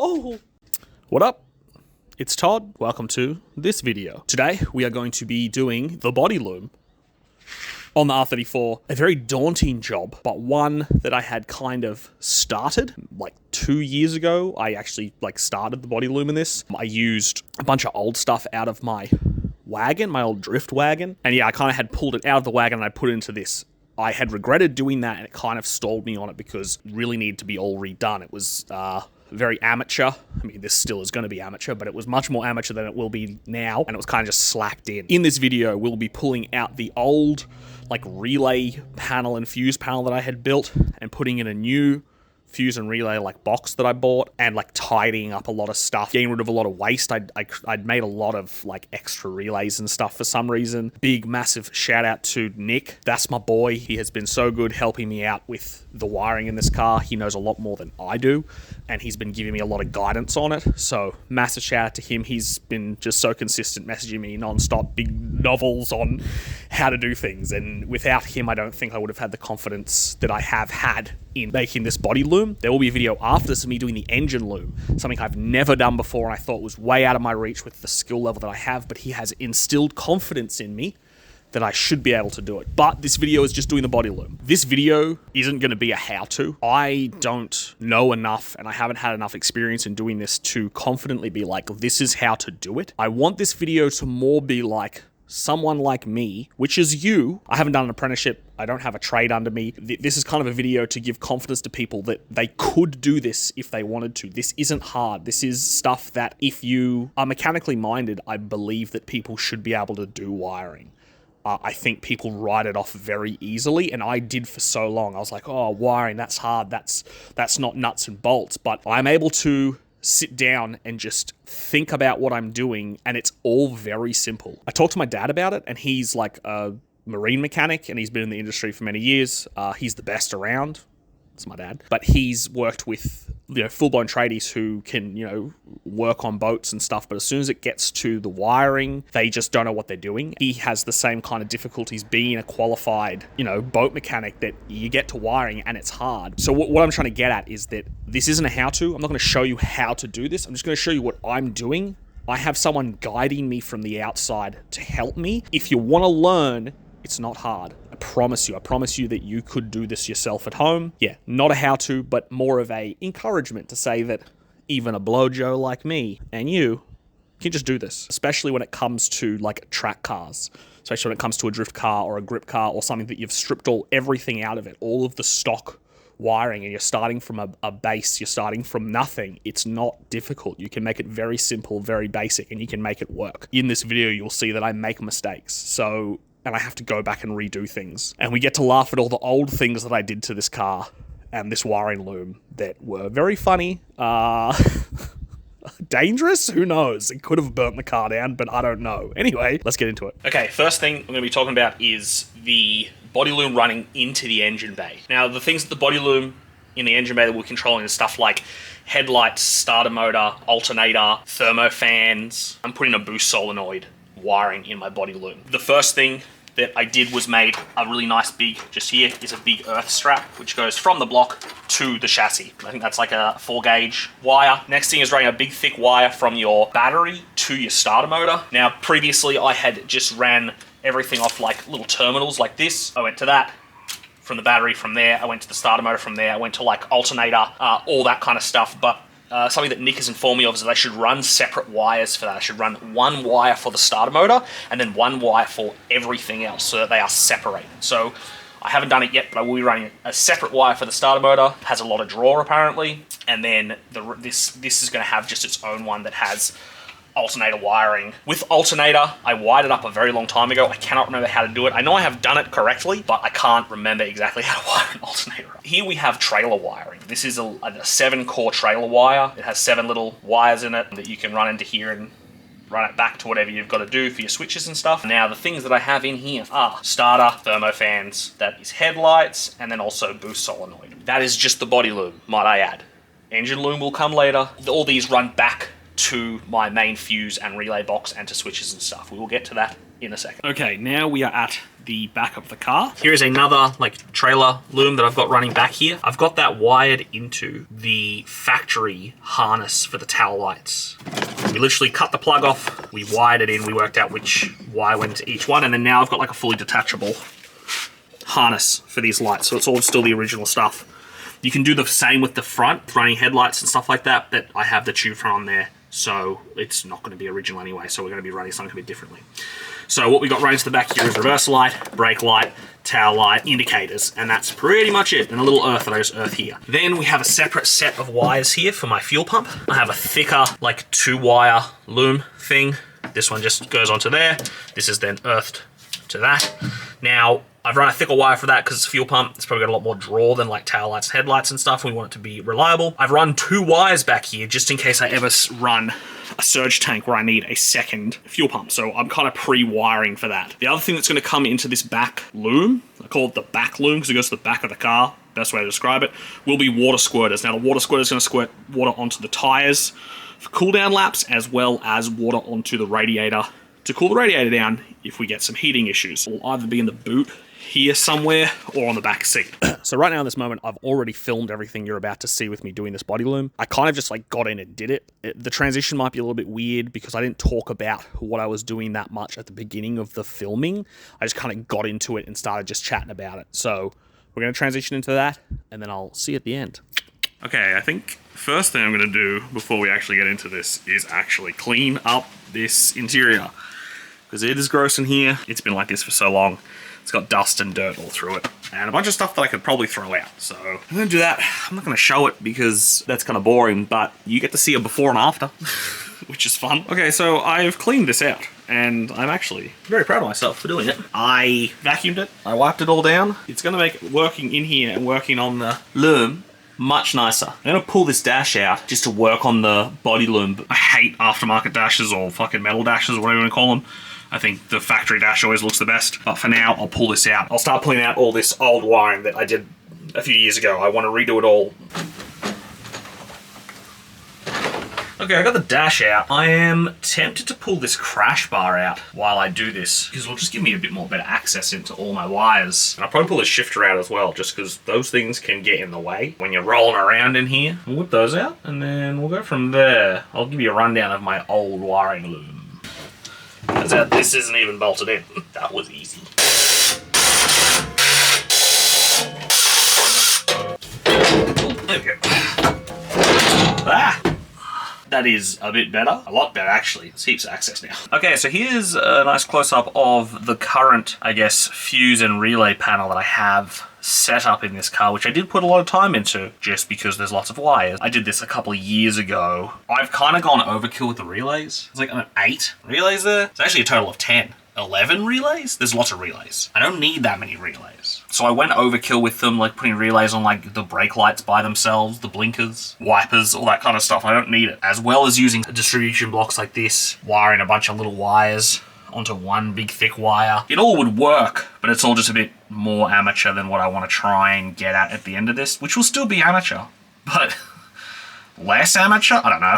Oh! What up? It's Todd. Welcome to this video. Today, we are going to be doing the body loom on the R34. A very daunting job, but one that I had kind of started like 2 years ago. I actually started the body loom in this. I used a bunch of old stuff out of my wagon, my old drift wagon. And yeah, I kind of had pulled it out of the wagon and I put it into this. I had regretted doing that and it kind of stalled me on it because it really needed to be all redone. It was very amateur. I mean, this still is going to be amateur, but it was much more amateur than it will be now, and it was kind of just slacked in. In this video, we'll be pulling out the old relay panel and fuse panel that I had built and putting in a new fuse and relay box that I bought, and tidying up a lot of stuff, getting rid of a lot of waste. I'd made a lot of extra relays and stuff for some reason. Big massive shout out to Nick. That's my boy. He has been so good helping me out with the wiring in this car. He knows a lot more than I do, and he's been giving me a lot of guidance on it. So massive shout out to him. He's been just so consistent, messaging me non-stop, big novels on how to do things. And without him, I don't think I would have had the confidence that I have had in making this body loom. There will be a video after this of me doing the engine loom, something I've never done before and I thought was way out of my reach with the skill level that I have, but he has instilled confidence in me that I should be able to do it. But this video is just doing the body loom. This video isn't going to be a how-to. I don't know enough and I haven't had enough experience in doing this to confidently be this is how to do it. I want this video to more be someone like me, which is you. I haven't done an apprenticeship. I don't have a trade under me. This is kind of a video to give confidence to people that they could do this if they wanted to. This isn't hard. This is stuff that if you are mechanically minded, I believe that people should be able to do wiring. I think people write it off very easily, and I did for so long. I was like, oh, wiring, that's hard. That's not nuts and bolts. But I'm able to sit down and just think about what I'm doing, and it's all very simple. I talked to my dad about it, and he's a marine mechanic, and he's been in the industry for many years. He's the best around. It's my dad. But he's worked with full-blown tradies who can work on boats and stuff, but as soon as it gets to the wiring, they just don't know what they're doing. He has the same kind of difficulties being a qualified boat mechanic, that you get to wiring and it's hard. So what I'm trying to get at is that this isn't a how-to. I'm not going to show you how to do this. I'm just going to show you what I'm doing. I have someone guiding me from the outside to help me. If you want to learn, it's not hard. I promise you that you could do this yourself at home. Yeah, not a how-to, but more of a encouragement to say that even a blow-joe like me and you can just do this, especially when it comes to track cars, especially when it comes to a drift car or a grip car or something that you've stripped everything out of it, all of the stock wiring, and you're starting from a base, you're starting from nothing. It's not difficult. You can make it very simple, very basic, and you can make it work. In this video, you'll see that I make mistakes. And I have to go back and redo things. And we get to laugh at all the old things that I did to this car and this wiring loom that were very funny. Dangerous? Who knows? It could have burnt the car down, but I don't know. Anyway, let's get into it. Okay, first thing I'm going to be talking about is the body loom running into the engine bay. Now, the things that the body loom in the engine bay that we're controlling is stuff like headlights, starter motor, alternator, thermo fans. I'm putting a boost solenoid wiring in my body loom. The first thing that I did was made a really nice just here is a big earth strap, which goes from the block to the chassis. I think that's a 4-gauge wire. Next thing is running a big thick wire from your battery to your starter motor. Now, previously I had just ran everything off little terminals like this. I went to that, from the battery from there, I went to the starter motor from there, I went to alternator, all that kind of stuff. But something that Nick has informed me of is that I should run separate wires for that. I should run one wire for the starter motor and then one wire for everything else so that they are separated. So I haven't done it yet, but I will be running a separate wire for the starter motor. It has a lot of draw apparently. And then this is going to have just its own one that has alternator wiring. With alternator, I wired it up a very long time ago. I cannot remember how to do it. I know I have done it correctly, but I can't remember exactly how to wire an alternator up. Here we have trailer wiring. This is a 7-core trailer wire. It has 7 little wires in it that you can run into here and run it back to whatever you've got to do for your switches and stuff. Now, the things that I have in here are starter, thermo fans, that is headlights, and then also boost solenoid. That is just the body loom, might I add. Engine loom will come later. All these run back to my main fuse and relay box and to switches and stuff. We will get to that in a second. Okay, now we are at the back of the car. Here is another like trailer loom that I've got running back here. I've got that wired into the factory harness for the tail lights. We literally cut the plug off, we wired it in, we worked out which wire went to each one, and then now I've got like a fully detachable harness for these lights, so it's all still the original stuff. You can do the same with the front, running headlights and stuff like that, that I have the tube front on there, so it's not going to be original anyway, so we're going to be running something a bit differently. So what we got running to the back here is reverse light, brake light, tail light, indicators, and that's pretty much it, and a little earth, that is earth here. Then we have a separate set of wires here for my fuel pump. I have a thicker, like 2-wire loom thing. This one just goes onto there. This is then earthed to that. Now, I've run a thicker wire for that because it's a fuel pump. It's probably got a lot more draw than like tail lights and headlights and stuff. We want it to be reliable. I've run 2 wires back here just in case I ever run a surge tank where I need a second fuel pump. So I'm kind of pre-wiring for that. The other thing that's going to come into this back loom, I call it the back loom because it goes to the back of the car, best way to describe it, will be water squirters. Now the water squirter is going to squirt water onto the tires for cool down laps, as well as water onto the radiator to cool the radiator down if we get some heating issues. It'll either be in the boot here somewhere or on the back seat. So right now in this moment, I've already filmed everything you're about to see with me doing this body loom. I kind of just like got in and did it. The transition might be a little bit weird because I didn't talk about what I was doing that much at the beginning of the filming. I just kind of got into it and started just chatting about it. So we're going to transition into that and then I'll see you at the end. Okay, I think first thing I'm going to do before we actually get into this is actually clean up this interior, because it is gross in here. It's been like this for so long. It's got dust and dirt all through it, and a bunch of stuff that I could probably throw out. So I'm gonna do that. I'm not gonna show it because that's kind of boring, but you get to see a before and after, which is fun. Okay, so I've cleaned this out, and I'm actually very proud of myself for doing it. I vacuumed it, I wiped it all down. It's gonna make working in here and working on the loom much nicer. I'm gonna pull this dash out just to work on the body loom. I hate aftermarket dashes or fucking metal dashes or whatever you wanna call them. I think the factory dash always looks the best, but for now, I'll pull this out. I'll start pulling out all this old wiring that I did a few years ago. I want to redo it all. Okay, I got the dash out. I am tempted to pull this crash bar out while I do this, because it'll just give me a bit more better access into all my wires. And I'll probably pull the shifter out as well, just because those things can get in the way when you're rolling around in here. We'll whip those out, and then we'll go from there. I'll give you a rundown of my old wiring loom. Turns out this isn't even bolted in. That was easy. There we go. Ah! That is a bit better. A lot better, actually. There's heaps of access now. Okay, so here's a nice close-up of the current, I guess, fuse and relay panel that I have set up in this car, which I did put a lot of time into just because there's lots of wires. I did this a couple of years ago. I've kind of gone overkill with the relays. It's like 8 relays there. It's actually a total of 10. 11 relays? There's lots of relays. I don't need that many relays. So I went overkill with them, like putting relays on like the brake lights by themselves, the blinkers, wipers, all that kind of stuff. I don't need it. As well as using distribution blocks like this, wiring a bunch of little wires onto one big thick wire. It all would work, but it's all just a bit more amateur than what I want to try and get at the end of this, which will still be amateur, but less amateur? I don't know.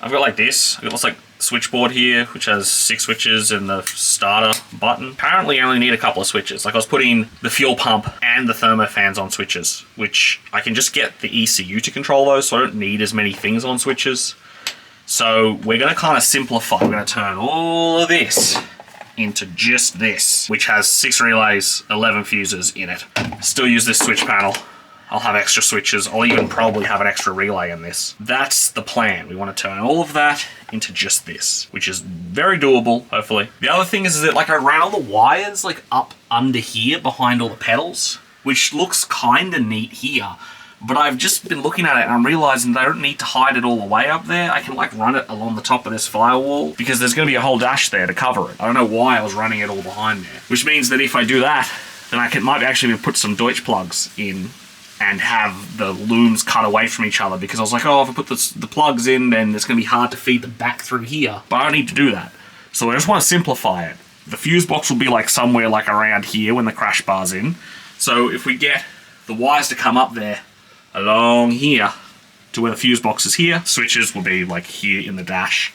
I've got like this. I've got this like switchboard here, which has 6 switches and the starter button. Apparently I only need a couple of switches. Like I was putting the fuel pump and the thermofans on switches, which I can just get the ECU to control those, so I don't need as many things on switches. So we're gonna kind of simplify. We're gonna turn all of this into just this, which has 6 relays, 11 fuses in it. Still use this switch panel. I'll have extra switches. I'll even probably have an extra relay in this. That's the plan. We want to turn all of that into just this, which is very doable, hopefully. The other thing is that like I ran all the wires like up under here behind all the pedals, which looks kind of neat here. But I've just been looking at it and I'm realizing they don't need to hide it all the way up there. I can like run it along the top of this firewall because there's going to be a whole dash there to cover it. I don't know why I was running it all behind there. Which means that if I do that, then I might actually put some Deutsch plugs in and have the looms cut away from each other, because I was like, oh, if I put the plugs in, then it's going to be hard to feed them back through here. But I don't need to do that. So I just want to simplify it. The fuse box will be like somewhere like around here when the crash bar's in. So if we get the wires to come up there along here to where the fuse box is here, switches will be like here in the dash.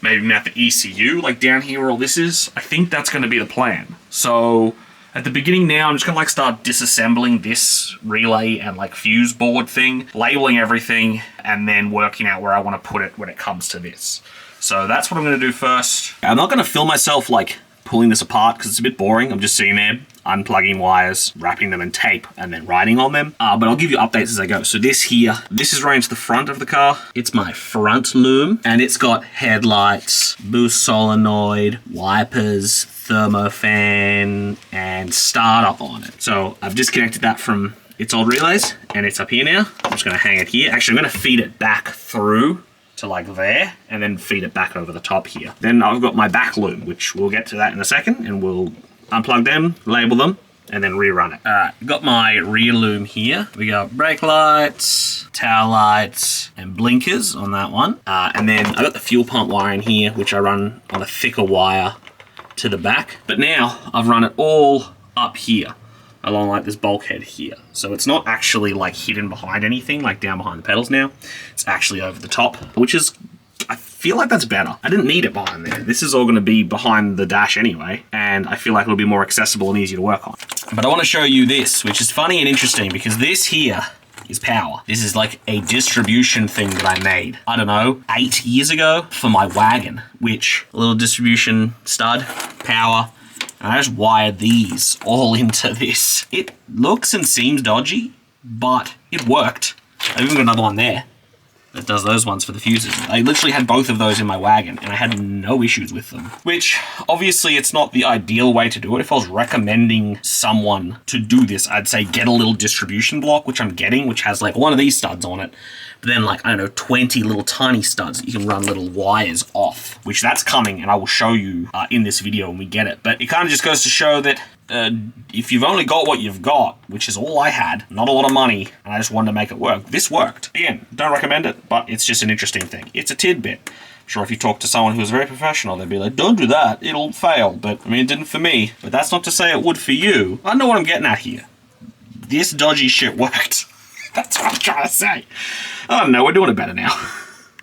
Maybe mount the ECU like down here where all this is. I think that's going to be the plan. So At the beginning now, I'm just gonna like start disassembling this relay and like fuse board thing, labeling everything, and then working out where I want to put it when it comes to this. So that's what I'm gonna do first. I'm not gonna film myself like pulling this apart because it's a bit boring. I'm just sitting there, unplugging wires, wrapping them in tape, and then writing on them. But I'll give you updates as I go. So this here, this is running to the front of the car. It's my front loom, and it's got headlights, boost solenoid, wipers, thermofan, and starter on it. So I've disconnected that from its old relays, and it's up here now. I'm just gonna hang it here. Actually, I'm gonna feed it back through to like there, and then feed it back over the top here. Then I've got my back loom, which we'll get to that in a second, and we'll unplug them, label them, and then rerun it. All right, got my rear loom here. We got brake lights, tail lights, and blinkers on that one. And then I got the fuel pump wire in here, which I run on a thicker wire to the back. But now I've run it all up here, along like this bulkhead here. So it's not actually like hidden behind anything, like down behind the pedals now. It's actually over the top, which is, I feel like that's better. I didn't need it behind there. This is all gonna be behind the dash anyway, and I feel like it'll be more accessible and easier to work on. But I wanna show you this, which is funny and interesting because this here is power. This is like a distribution thing that I made, I don't know, 8 years ago for my wagon, which a little distribution stud, power, and I just wired these all into this. It looks and seems dodgy, but it worked. I've even got another one there that does those ones for the fuses. I literally had both of those in my wagon, and I had no issues with them. Which, obviously, it's not the ideal way to do it. If I was recommending someone to do this, I'd say get a little distribution block, which I'm getting, which has like one of these studs on it. But then like, I don't know, 20 little tiny studs that you can run little wires off, which that's coming, and I will show you in this video when we get it. But it kind of just goes to show that if you've only got what you've got, which is all I had, not a lot of money, and I just wanted to make it work, this worked. Again, don't recommend it, but it's just an interesting thing. It's a tidbit. I'm sure if you talk to someone who's very professional, they'd be like, don't do that, it'll fail. But, I mean, it didn't for me. But that's not to say it would for you. I know what I'm getting at here. This dodgy shit worked. That's what I'm trying to say. Oh no, we're doing it better now.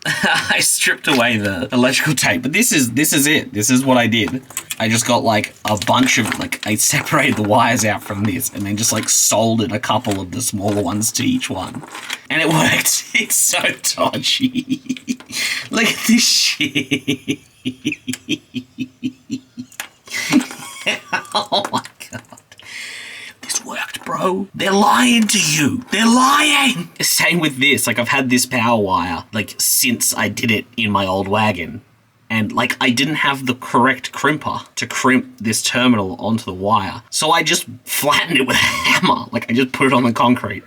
I stripped away the electrical tape, but this is it. This is what I did. I just got like a bunch of, like, I separated the wires out from this and then just like soldered a couple of the smaller ones to each one. And it worked. It's so dodgy. Look at this shit. Oh my god. This worked, bro. They're lying to you. They're lying. Same with this. Like, I've had this power wire, like, since I did it in my old wagon. And, like, I didn't have the correct crimper to crimp this terminal onto the wire. So I just flattened it with a hammer. Like, I just put it on the concrete.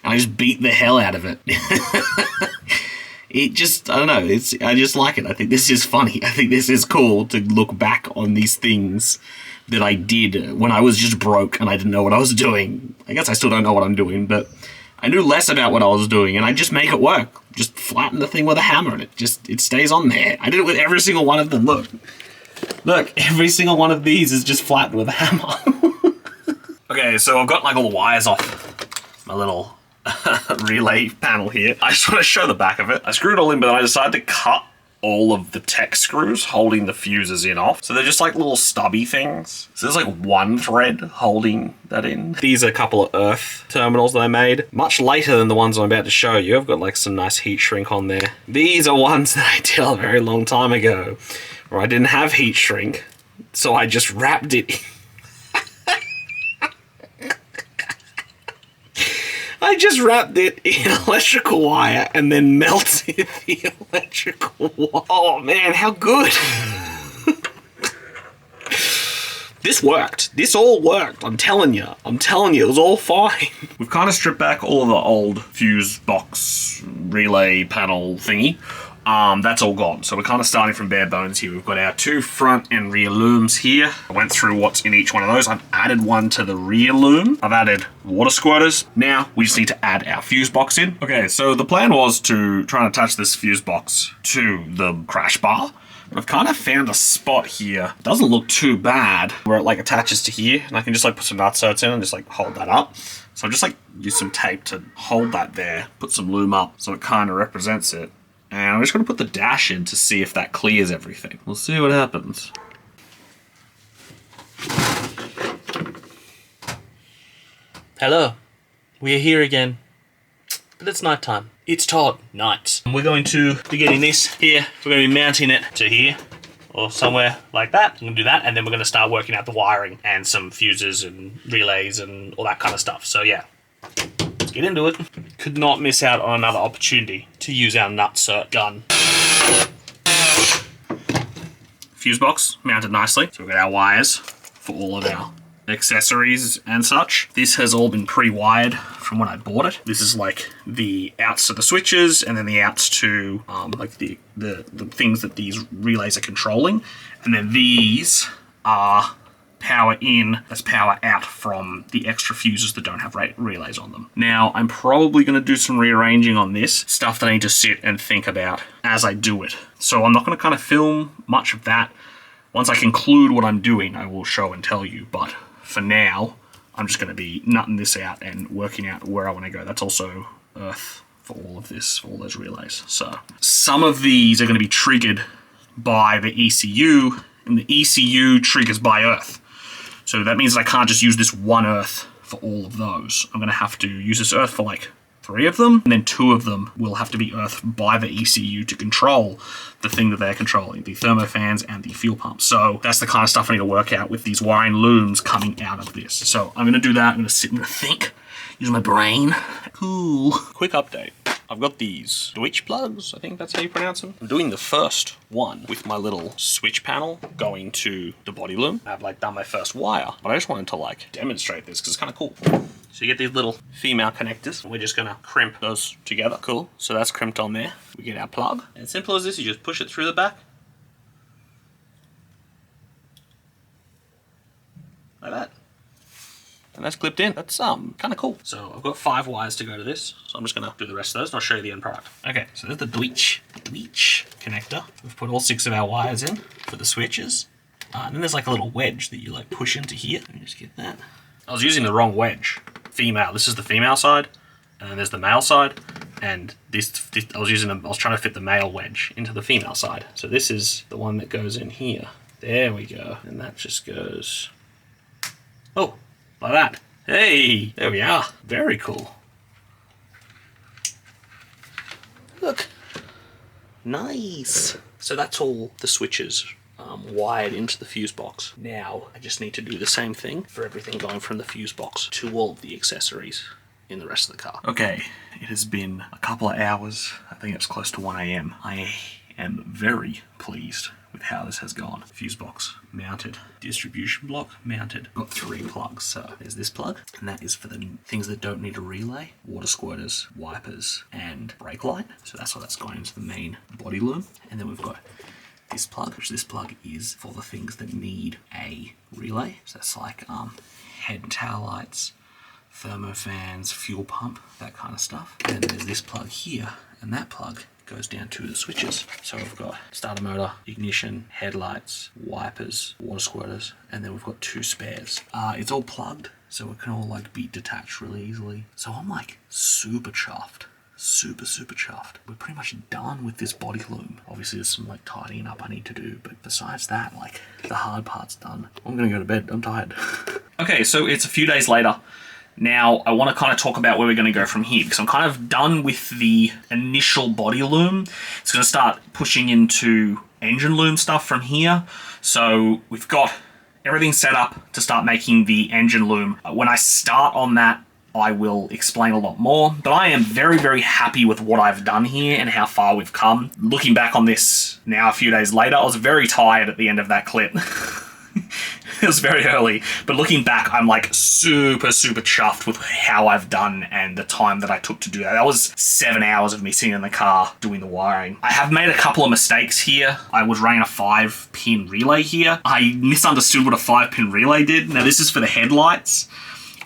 And I just beat the hell out of it. It just, I don't know. I just like it. I think this is funny. I think this is cool to look back on these things that I did when I was just broke and I didn't know what I was doing. I guess I still don't know what I'm doing, but I knew less about what I was doing, and I just make it work. Just flatten the thing with a hammer, and it stays on there. I did it with every single one of them. Look, every single one of these is just flattened with a hammer. Okay, so I've got like all the wires off my little relay panel here. I just want to show the back of it. I screwed it all in, but then I decided to cut all of the tech screws holding the fuses in off. So they're just like little stubby things. So there's like one thread holding that in. These are a couple of earth terminals that I made much later than the ones I'm about to show you. I've got like some nice heat shrink on there. These are ones that I did a very long time ago where I didn't have heat shrink. So I just wrapped it. I just wrapped it in electrical wire and then melted the electrical wire. Oh man, how good. This worked. This all worked. I'm telling you, it was all fine. We've kind of stripped back all of the old fuse box relay panel thingy. That's all gone. So we're kind of starting from bare bones here. We've got our 2 front and rear looms here. I went through what's in each one of those. I've added one to the rear loom. I've added water squirters. Now we just need to add our fuse box in. Okay, so the plan was to try and attach this fuse box to the crash bar. But I've kind of found a spot here. It doesn't look too bad where it like attaches to here, and I can just like put some nutserts in and just like hold that up. So I'll just like use some tape to hold that there, put some loom up so it kind of represents it. And I'm just going to put the dash in to see if that clears everything. We'll see what happens. Hello. We're here again. But it's night time. It's Todd. Night. We're going to be getting this here. We're going to be mounting it to here. Or somewhere like that. I'm going to do that, and then we're going to start working out the wiring and some fuses and relays and all that kind of stuff. So yeah, let's get into it. Could not miss out on another opportunity to use our nutcert gun. Fuse box mounted nicely. So we've got our wires for all of our accessories and such. This has all been pre-wired from when I bought it. This is like the outs to the switches, and then the outs to like the things that these relays are controlling, and then these are power in, that's power out from the extra fuses that don't have relays on them. Now I'm probably going to do some rearranging on this stuff that I need to sit and think about as I do it. So I'm not going to kind of film much of that. Once I conclude what I'm doing, I will show and tell you, but for now, I'm just going to be nutting this out and working out where I want to go. That's also earth for all of this, for all those relays. So some of these are going to be triggered by the ECU, and the ECU triggers by earth. So that means that I can't just use this one earth for all of those. I'm going to have to use this earth for like 3 of them, and then 2 of them will have to be earthed by the ECU to control the thing that they're controlling, the thermofans and the fuel pump. So that's the kind of stuff I need to work out with these wiring looms coming out of this. So I'm going to do that. I'm going to sit and think, use my brain. Cool. Quick update. I've got these switch plugs, I think that's how you pronounce them. I'm doing the first one with my little switch panel going to the body loom. I've like done my first wire, but I just wanted to like demonstrate this because it's kind of cool. So you get these little female connectors. We're just gonna crimp those together. Cool, so that's crimped on there. We get our plug. And simple as this, you just push it through the back. Like that. And that's clipped in. That's kind of cool. So I've got 5 wires to go to this. So I'm just gonna do the rest of those and I'll show you the end product. Okay, so there's the Dweech connector. We've put all 6 of our wires in for the switches. And then there's like a little wedge that you like push into here. Let me just get that. I was using the wrong wedge. Female, this is the female side. And then there's the male side. And this I was trying to fit the male wedge into the female side. So this is the one that goes in here. There we go. And that just goes, oh, like that. Hey, there we are. Very cool. Look. Nice. So that's all the switches wired into the fuse box. Now I just need to do the same thing for everything going from the fuse box to all of the accessories in the rest of the car. Okay, it has been a couple of hours. I think it's close to 1 AM. I am very pleased with how this has gone. Fuse box mounted, distribution block mounted. Got 3 plugs. So there's this plug, and that is for the things that don't need a relay: water squirters, wipers, and brake light. So that's what that's going into the main body loom. And then we've got this plug, which this plug is for the things that need a relay. So that's like head and tail lights, thermofans, fuel pump, that kind of stuff. And then there's this plug here, and that plug goes down to the switches. So we've got starter motor, ignition, headlights, wipers, water squirters, and then we've got 2 spares. It's all plugged, so it can all like be detached really easily. So I'm like super chuffed. Super chuffed. We're pretty much done with this body loom. Obviously there's some like tidying up I need to do, but besides that, like the hard part's done. I'm gonna go to bed, I'm tired. Okay, so it's a few days later. Now, I want to kind of talk about where we're going to go from here, because I'm kind of done with the initial body loom. It's going to start pushing into engine loom stuff from here. So we've got everything set up to start making the engine loom. When I start on that, I will explain a lot more, but I am very happy with what I've done here and how far we've come. Looking back on this now a few days later, I was very tired at the end of that clip. It was very early, but looking back, I'm like super chuffed with how I've done and the time that I took to do that. That was 7 hours of me sitting in the car doing the wiring. I have made a couple of mistakes here. I was running a 5-pin relay here. I misunderstood what a 5-pin relay did. Now this is for the headlights.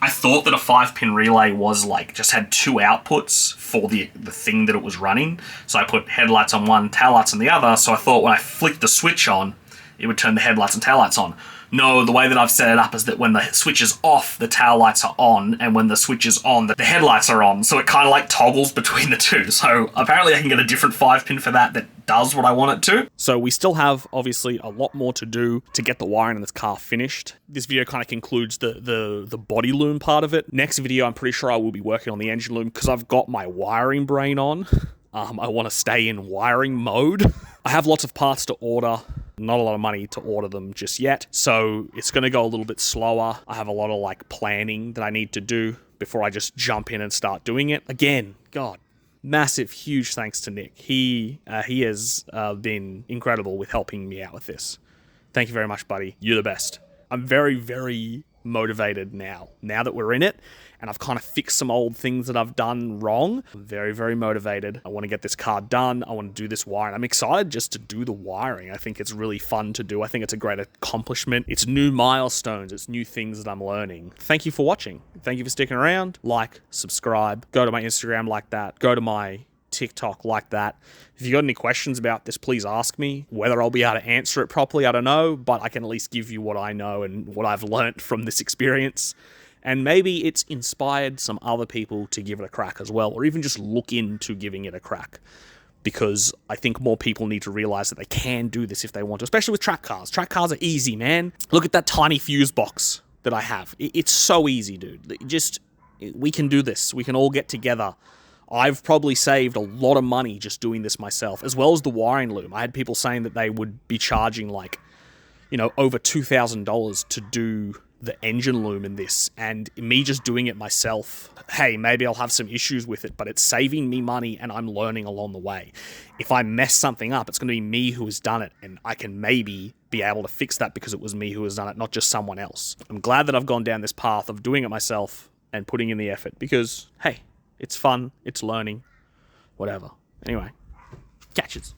I thought that a 5-pin relay was like, just had 2 outputs for the thing that it was running. So I put headlights on one, taillights on the other. So I thought when I flicked the switch on, it would turn the headlights and taillights on. No, the way that I've set it up is that when the switch is off, the tail lights are on, and when the switch is on, the headlights are on. So it kind of like toggles between the two. So apparently I can get a different 5-pin for that does what I want it to. So we still have, obviously, a lot more to do to get the wiring in this car finished. This video kind of concludes the body loom part of it. Next video, I'm pretty sure I will be working on the engine loom because I've got my wiring brain on. I want to stay in wiring mode. I have lots of parts to order. Not a lot of money to order them just yet. So it's going to go a little bit slower. I have a lot of like planning that I need to do before I just jump in and start doing it. Again, God, massive, huge thanks to Nick. He has been incredible with helping me out with this. Thank you very much, buddy. You're the best. I'm very, very motivated now that we're in it, and I've kind of fixed some old things that I've done wrong. I'm very, very motivated. I want to get this car done. I want to do this wiring. I'm excited just to do the wiring. I think it's really fun to do. I think it's a great accomplishment. It's new milestones. It's new things that I'm learning. Thank you for watching. Thank you for sticking around. Like, subscribe, go to my Instagram like that, go to my TikTok like that. If you got any questions about this, please ask me. Whether I'll be able to answer it properly, I don't know, but I can at least give you what I know and what I've learnt from this experience. And maybe it's inspired some other people to give it a crack as well, or even just look into giving it a crack. Because I think more people need to realize that they can do this if they want to, especially with track cars. Track cars are easy, man. Look at that tiny fuse box that I have. It's so easy, dude. We can do this. We can all get together. I've probably saved a lot of money just doing this myself, as well as the wiring loom. I had people saying that they would be charging like, over $2,000 to do the engine loom in this, and me just doing it myself, hey, maybe I'll have some issues with it, but it's saving me money and I'm learning along the way. If I mess something up, it's going to be me who has done it, and I can maybe be able to fix that because it was me who has done it, not just someone else. I'm glad that I've gone down this path of doing it myself and putting in the effort because, hey, it's fun, it's learning, whatever. Anyway, catches.